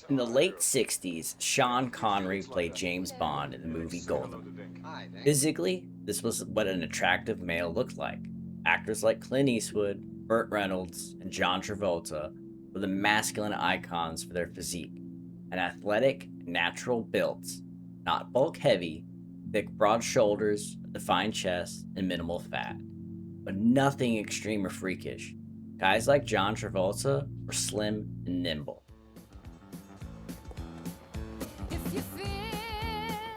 In the late 60s, Sean Connery played James Bond in the movie Goldeneye. Physically, this was what an attractive male looked like. Actors like Clint Eastwood, Burt Reynolds, and John Travolta were the masculine icons for their physique, an athletic, natural built, not bulk heavy, thick, broad shoulders, a defined chest, and minimal fat. But nothing extreme or freakish. Guys like John Travolta were slim and nimble.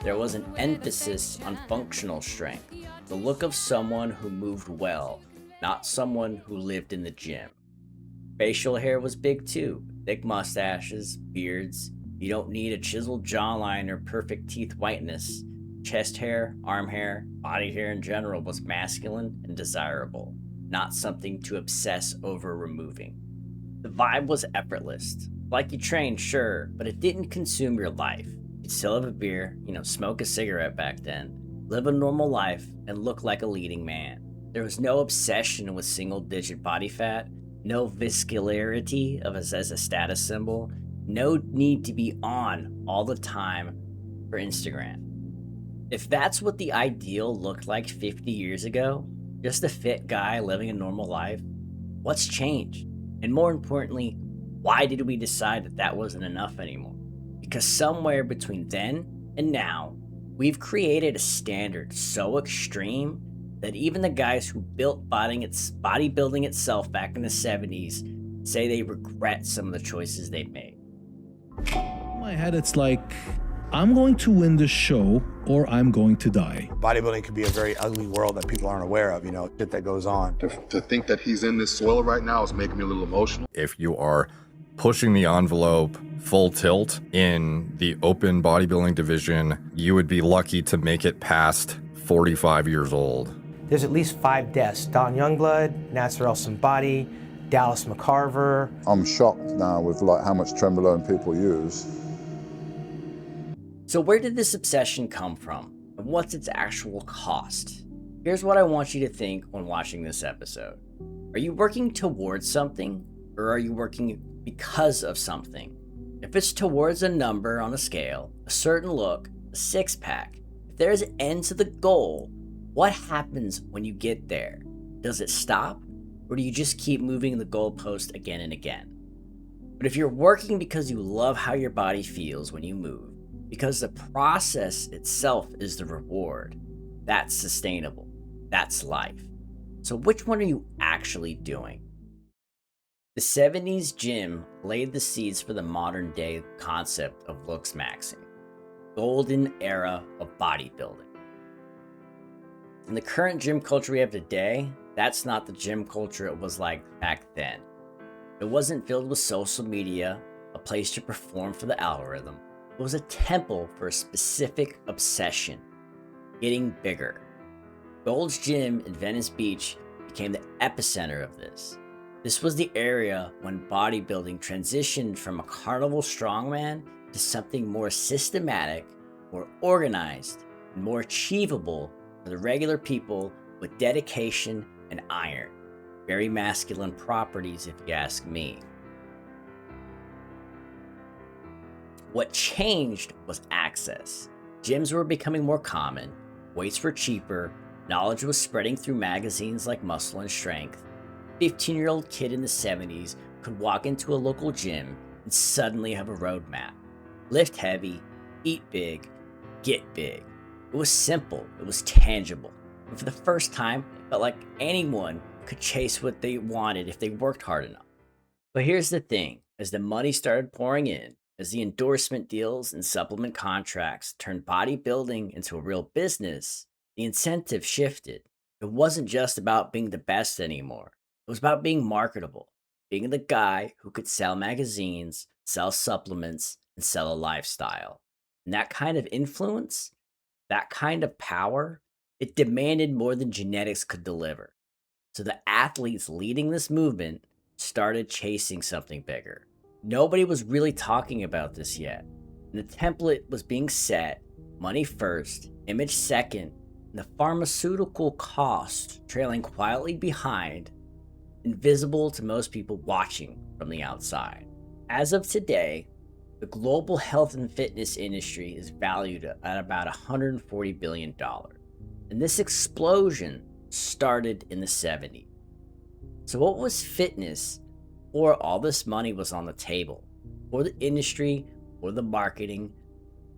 There was an emphasis on functional strength, the look of someone who moved well, not someone who lived in the gym. Facial hair was big too, thick mustaches, beards. You don't need a chiseled jawline or perfect teeth whiteness. Chest hair, arm hair, body hair in general was masculine and desirable, not something to obsess over removing. The vibe was effortless. Like you trained, sure, but it didn't consume your life. You'd still have a beer, smoke a cigarette back then, live a normal life, and look like a leading man. There was no obsession with single-digit body fat, no viscerality of as a status symbol, no need to be on all the time for Instagram. If that's what the ideal looked like 50 years ago, just a fit guy living a normal life, what's changed? And more importantly, why did we decide that that wasn't enough anymore? Because somewhere between then and now, we've created a standard so extreme that even the guys who built bodybuilding itself back in the 70s say they regret some of the choices they've made. In my head, it's like, I'm going to win this show or I'm going to die. Bodybuilding could be a very ugly world that people aren't aware of, shit that goes on. To think that he's in this soil right now is making me a little emotional. If you are pushing the envelope full tilt in the open bodybuilding division, you would be lucky to make it past 45 years old. There's at least 5 deaths. Don Youngblood, Nasser El Somebody, Dallas McCarver. I'm shocked now with how much trenbolone people use. So where did this obsession come from? And what's its actual cost? Here's what I want you to think when watching this episode. Are you working towards something, or are you working because of something? If it's towards a number on a scale, a certain look, a six-pack, if there's an end to the goal, what happens when you get there? Does it stop, or do you just keep moving the goalpost again and again? But if you're working because you love how your body feels when you move, because the process itself is the reward, that's sustainable. That's life. So which one are you actually doing? The 70s gym laid the seeds for the modern day concept of looksmaxing, golden era of bodybuilding. In the current gym culture we have today, that's not the gym culture it was like back then. It wasn't filled with social media, a place to perform for the algorithm. It was a temple for a specific obsession, getting bigger. Gold's Gym in Venice Beach became the epicenter of this. This was the area when bodybuilding transitioned from a carnival strongman to something more systematic, more organized, and more achievable for the regular people with dedication and iron. Very masculine properties, if you ask me. What changed was access. Gyms were becoming more common, weights were cheaper, knowledge was spreading through magazines like Muscle and Strength. A 15-year-old kid in the 70s could walk into a local gym and suddenly have a roadmap. Lift heavy, eat big, get big. It was simple, it was tangible. And for the first time, it felt like anyone could chase what they wanted if they worked hard enough. But here's the thing, as the money started pouring in, as the endorsement deals and supplement contracts turned bodybuilding into a real business, the incentive shifted. It wasn't just about being the best anymore. It was about being marketable, being the guy who could sell magazines, sell supplements, and sell a lifestyle. And that kind of influence, that kind of power, it demanded more than genetics could deliver. So the athletes leading this movement started chasing something bigger. Nobody was really talking about this yet. And the template was being set, money first, image second, and the pharmaceutical cost trailing quietly behind, invisible to most people watching from the outside. As of today, The global health and fitness industry is valued at about $140 billion. And this explosion started in the 70s. So what was fitness before all this money was on the table? For the industry, for the marketing,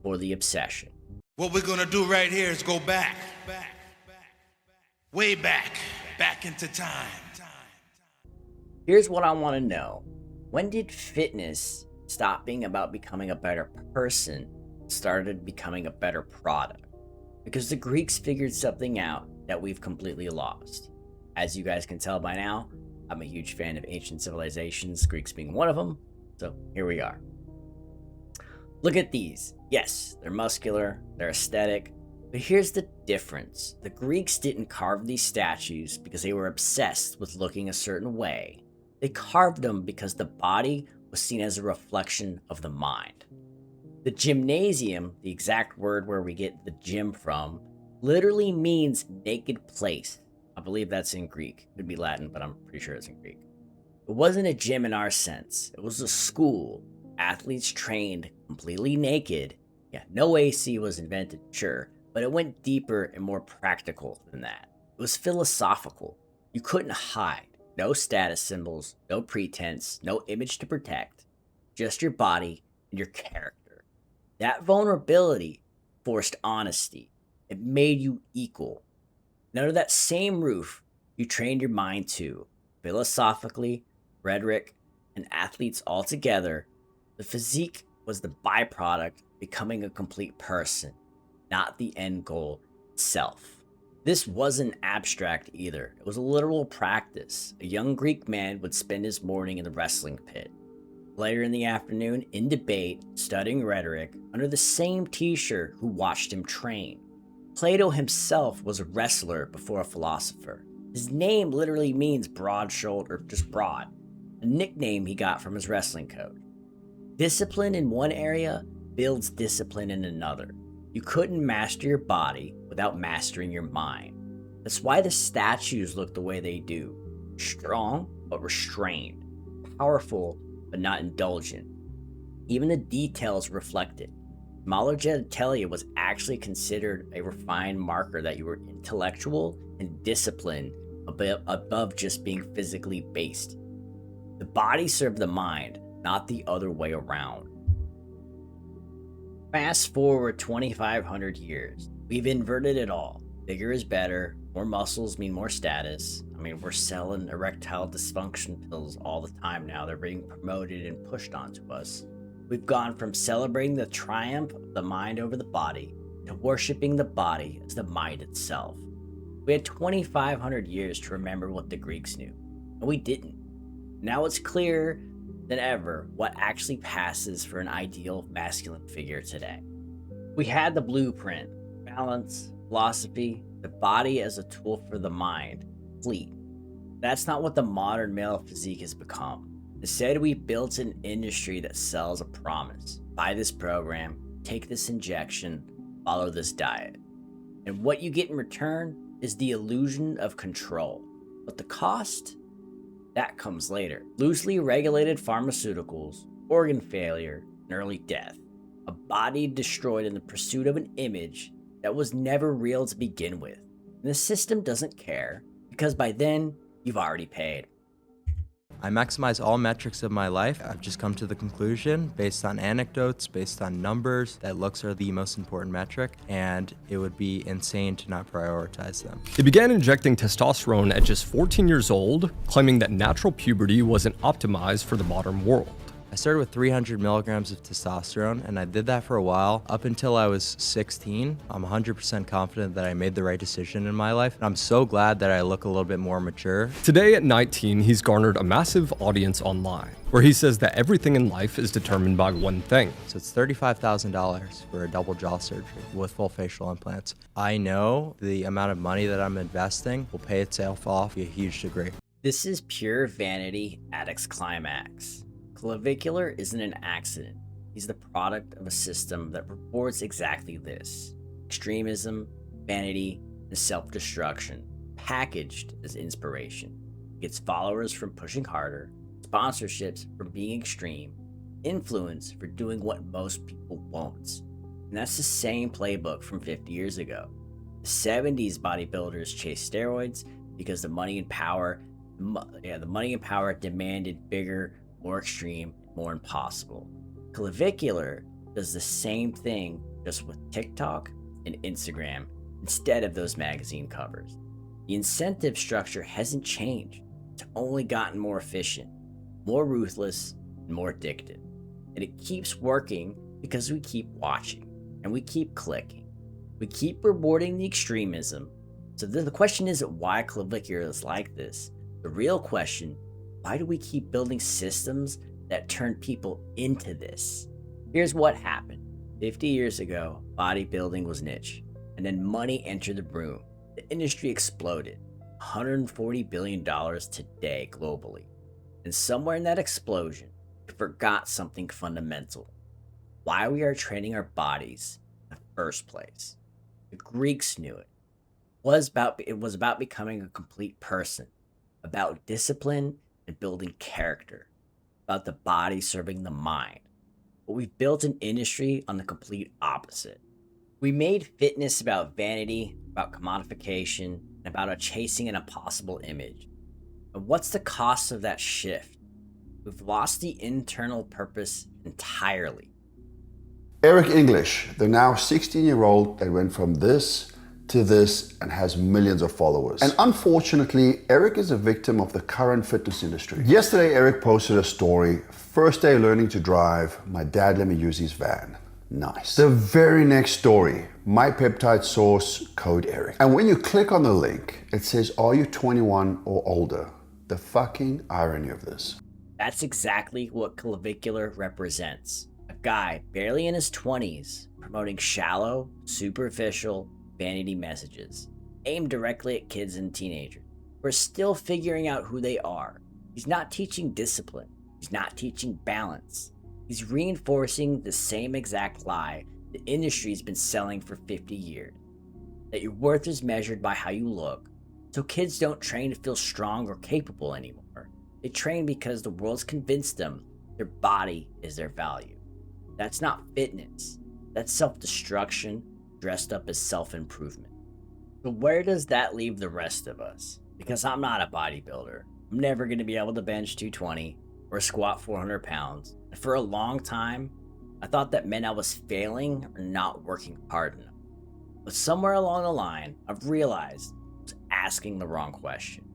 for the obsession. What we're gonna do right here is go back, way back into time. Here's what I want to know. When did fitness stop being about becoming a better person and started becoming a better product? Because the Greeks figured something out that we've completely lost. As you guys can tell by now, I'm a huge fan of ancient civilizations, Greeks being one of them. So here we are. Look at these. Yes, they're muscular, they're aesthetic, but here's the difference. The Greeks didn't carve these statues because they were obsessed with looking a certain way. They carved them because the body was seen as a reflection of the mind. The gymnasium, the exact word where we get the gym from, literally means naked place. I believe that's in Greek. Could be Latin, but I'm pretty sure it's in Greek. It wasn't a gym in our sense. It was a school. Athletes trained completely naked. Yeah, no AC was invented, sure, but it went deeper and more practical than that. It was philosophical. You couldn't hide. No status symbols, no pretense, no image to protect. Just your body and your character. That vulnerability forced honesty. It made you equal. And under that same roof, you trained your mind to, philosophically, rhetoric, and athletes all together. The physique was the byproduct of becoming a complete person, not the end goal itself. This wasn't abstract either. It was a literal practice. A young Greek man would spend his morning in the wrestling pit. Later in the afternoon, in debate, studying rhetoric, under the same teacher who watched him train. Plato himself was a wrestler before a philosopher. His name literally means broad-shouldered, or just broad, a nickname he got from his wrestling coach. Discipline in one area builds discipline in another. You couldn't master your body without mastering your mind. That's why the statues look the way they do. Strong, but restrained. Powerful, but not indulgent. Even the details reflect it. Smaller genitalia was actually considered a refined marker that you were intellectual and disciplined above just being physically based. The body served the mind, not the other way around. Fast forward 2,500 years. We've inverted it all. Bigger is better. More muscles mean more status. I mean, we're selling erectile dysfunction pills all the time now. They're being promoted and pushed onto us. We've gone from celebrating the triumph of the mind over the body to worshiping the body as the mind itself. We had 2,500 years to remember what the Greeks knew, and we didn't. Now it's clearer than ever what actually passes for an ideal masculine figure today. We had the blueprint, balance, philosophy, the body as a tool for the mind, complete. That's not what the modern male physique has become. Instead, we built an industry that sells a promise. Buy this program, take this injection, follow this diet. And what you get in return is the illusion of control. But the cost? That comes later. Loosely regulated pharmaceuticals, organ failure, and early death. A body destroyed in the pursuit of an image that was never real to begin with. And the system doesn't care, because by then, you've already paid. I maximize all metrics of my life. I've just come to the conclusion, based on anecdotes, based on numbers, that looks are the most important metric, and it would be insane to not prioritize them. He began injecting testosterone at just 14 years old, claiming that natural puberty wasn't optimized for the modern world. I started with 300 milligrams of testosterone, and I did that for a while, up until I was 16. I'm 100% confident that I made the right decision in my life, and I'm so glad that I look a little bit more mature. Today at 19, he's garnered a massive audience online, where he says that everything in life is determined by one thing. So it's $35,000 for a double jaw surgery with full facial implants. I know the amount of money that I'm investing will pay itself off to a huge degree. This is pure vanity at its climax. Clavicular isn't an accident. He's the product of a system that rewards exactly this. Extremism, vanity, and self-destruction, packaged as inspiration. He gets followers from pushing harder, sponsorships from being extreme, influence for doing what most people won't. And that's the same playbook from 50 years ago. The 70s bodybuilders chased steroids because the money and power demanded bigger, more extreme, more impossible. Clavicular does the same thing, just with TikTok and Instagram instead of those magazine covers. The incentive structure hasn't changed. It's only gotten more efficient, more ruthless, and more addictive. And it keeps working because we keep watching and we keep clicking. We keep rewarding the extremism. So the question isn't why clavicular is like this. The real question, why do we keep building systems that turn people into this? Here's what happened. 50 years ago, bodybuilding was niche, and then money entered the room. The industry exploded. $140 billion today globally. And somewhere in that explosion, we forgot something fundamental. Why we are training our bodies in the first place. The Greeks knew it. It was about becoming a complete person, about discipline and building character, about the body serving the mind. But we've built an industry on the complete opposite. We made fitness about vanity, about commodification, and about chasing an impossible image. And what's the cost of that shift? We've lost the internal purpose entirely. Eric English, the now 16-year-old that went from this to this and has millions of followers. And unfortunately, Eric is a victim of the current fitness industry. Yesterday, Eric posted a story, first day learning to drive, my dad let me use his van. Nice. The very next story, my peptide source, code Eric. And when you click on the link, it says, are you 21 or older? The fucking irony of this. That's exactly what clavicular represents. A guy barely in his 20s promoting shallow, superficial, vanity messages aimed directly at kids and teenagers who are still figuring out who they are. He's not teaching discipline. He's not teaching balance. He's reinforcing the same exact lie the industry's been selling for 50 years. That your worth is measured by how you look. So kids don't train to feel strong or capable anymore. They train because the world's convinced them their body is their value. That's not fitness. That's self-destruction dressed up as self-improvement. So where does that leave the rest of us? Because I'm not a bodybuilder. I'm never going to be able to bench 220 or squat 400 pounds. And for a long time, I thought that meant I was failing or not working hard enough. But somewhere along the line, I've realized I was asking the wrong question.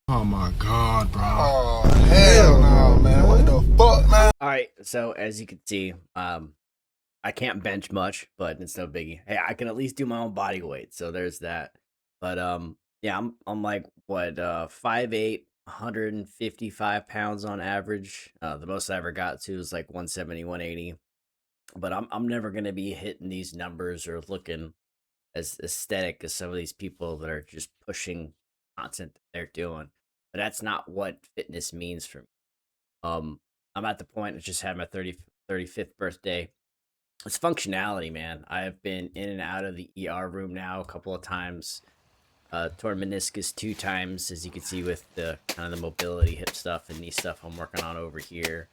Oh my God, bro. Oh, hell no, man. What the fuck, man? All right, so as you can see, I can't bench much, but it's no biggie. Hey, I can at least do my own body weight, so there's that. But yeah, I'm like what 5'8", 155 pounds on average. The most I ever got to is like 170, 180. But I'm never gonna be hitting these numbers or looking as aesthetic as some of these people that are just pushing content that they're doing. But that's not what fitness means for me. I'm at the point I just had my 35th birthday. It's functionality, man. I have been in and out of the ER room now a couple of times. Torn meniscus 2 times, as you can see with the kind of the mobility hip stuff and knee stuff I'm working on over here.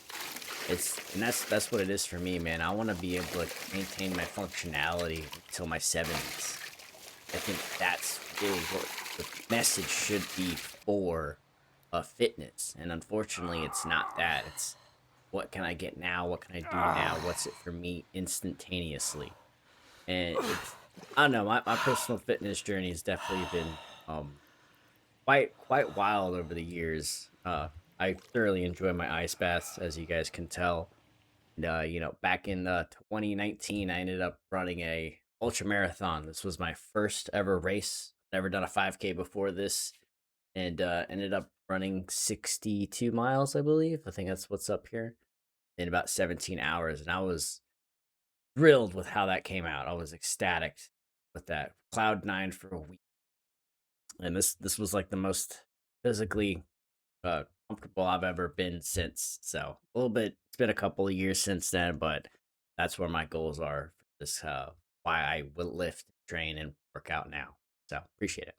That's what it is for me, man. I want to be able to maintain my functionality until my 70s. I think that's really what the message should be for fitness, and unfortunately, it's not that. It's what can I get now? What can I do now? What's it for me instantaneously? And I don't know. My personal fitness journey has definitely been quite wild over the years. I thoroughly enjoy my ice baths, as you guys can tell. And, you know, back in 2019, I ended up running a ultra marathon. This was my first ever race. Never done a 5K before this, and ended up running 62 miles, I believe. I think that's what's up here, in about 17 hours. And I was thrilled with how that came out. I was ecstatic with that. Cloud 9 for a week. And this was like the most physically comfortable I've ever been since. So a little bit, it's been a couple of years since then, but that's where my goals are for this, why I will lift, train, and work out now. So appreciate it.